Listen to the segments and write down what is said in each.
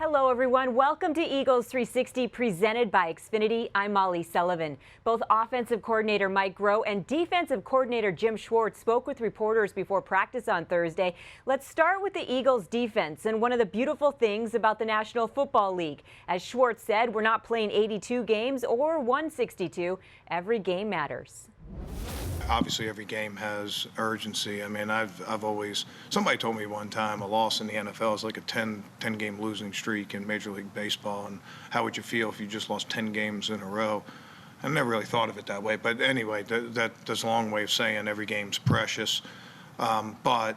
Hello, everyone. Welcome to Eagles 360 presented by Xfinity. I'm Molly Sullivan. Both offensive coordinator Mike Groh and defensive coordinator Jim Schwartz spoke with reporters before practice on Thursday. Let's start with the Eagles defense and one of the beautiful things about the National Football League. As Schwartz said, we're not playing 82 games or 162. Every game matters. Obviously, every game has urgency. I mean, I've always, somebody told me one time a loss in the NFL is like a 10 game losing streak in Major League Baseball. And how would you feel if you just lost 10 games in a row? I never really thought of it that way. But anyway, that's a long way of saying every game's precious. But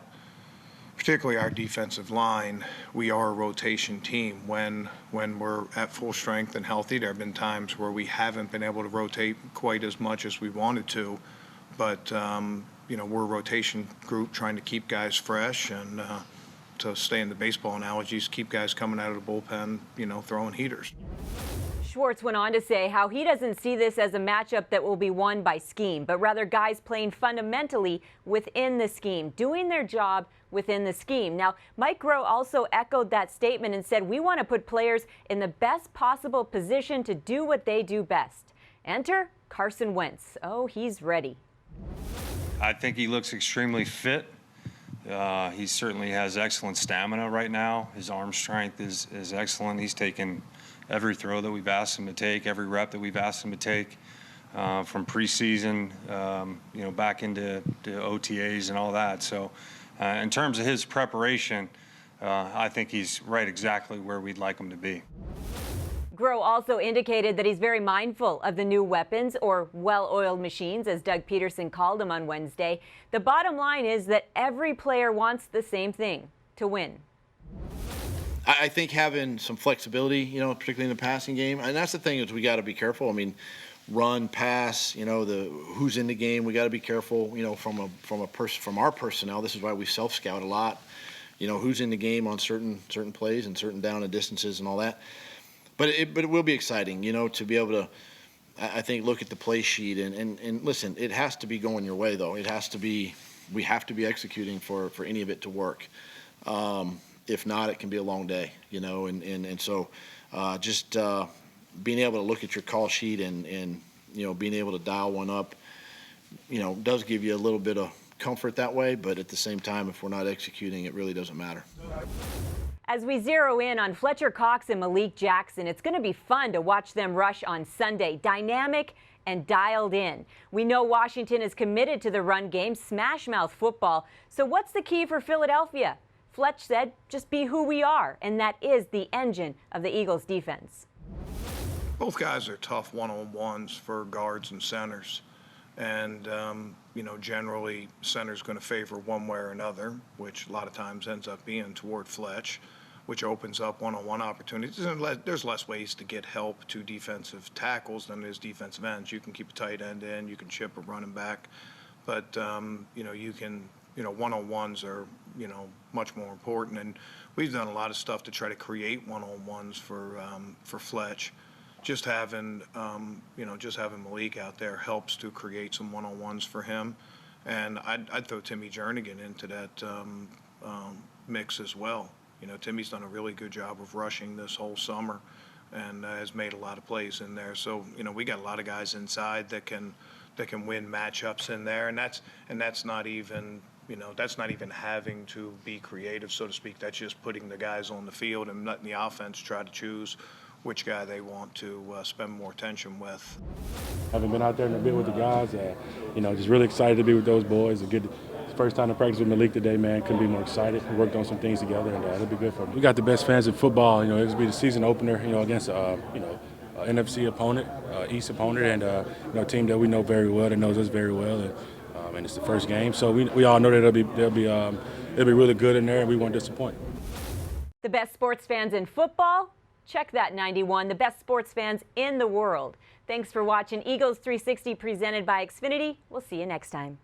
particularly our defensive line, we are a rotation team. When we're at full strength and healthy, there have been times where we haven't been able to rotate quite as much as we wanted to. But, we're a rotation group trying to keep guys fresh and to stay in the baseball analogies, keep guys coming out of the bullpen, throwing heaters. Schwartz went on to say how he doesn't see this as a matchup that will be won by scheme, but rather guys playing fundamentally within the scheme, doing their job within the scheme. Now, Mike Groh also echoed that statement and said, we want to put players in the best possible position to do what they do best. Enter Carson Wentz. Oh, he's ready. I think he looks extremely fit. He certainly has excellent stamina right now. His arm strength is excellent. He's taken every throw that we've asked him to take, every rep that we've asked him to take, from preseason, back into OTAs and all that. So in terms of his preparation, I think he's right exactly where we'd like him to be. Groh also indicated that he's very mindful of the new weapons, or well-oiled machines, as Doug Peterson called them on Wednesday. The bottom line is that every player wants the same thing, to win. I think having some flexibility, particularly in the passing game, and that's the thing is we got to be careful. I mean, run, pass, who's in the game. We got to be careful, from our personnel. This is why we self-scout a lot. Who's in the game on certain plays and certain down and distances and all that. But it will be exciting, to be able to, I think, look at the play sheet and listen, it has to be going your way, though. We have to be executing for any of it to work. If not, it can be a long day, and so just being able to look at your call sheet and being able to dial one up, does give you a little bit of comfort that way. But at the same time, if we're not executing, it really doesn't matter. As we zero in on Fletcher Cox and Malik Jackson, it's going to be fun to watch them rush on Sunday. Dynamic and dialed in. We know Washington is committed to the run game, smash mouth football. So what's the key for Philadelphia? Fletch said, just be who we are, and that is the engine of the Eagles defense. Both guys are tough one-on-ones for guards and centers. And, generally center's going to favor one way or another, which a lot of times ends up being toward Fletch, which opens up one-on-one opportunities. And there's less ways to get help to defensive tackles than there's defensive ends. You can keep a tight end in, you can chip a running back, but, you can, one-on-ones are, much more important. And we've done a lot of stuff to try to create one-on-ones for Fletch. Just having Malik out there helps to create some one-on-ones for him. And I'd throw Timmy Jernigan into that mix as well. Timmy's done a really good job of rushing this whole summer and has made a lot of plays in there. So, we got a lot of guys inside that can win matchups in there. And that's not even, that's not even having to be creative, so to speak. That's just putting the guys on the field and letting the offense try to choose which guy they want to spend more attention with. Having been out there in a bit with the guys, just really excited to be with those boys. First time to practice with Malik today, man. Couldn't be more excited. We worked on some things together, and it'll be good for them. We got the best fans in football. It'll be the season opener, against NFC opponent, East opponent, and a team that we know very well, that knows us very well, and it's the first game. So we all know that it'll be really good in there, and we won't disappoint. The best sports fans in football. Check that 91, the best sports fans in the world. Thanks for watching Eagles 360 presented by Xfinity. We'll see you next time.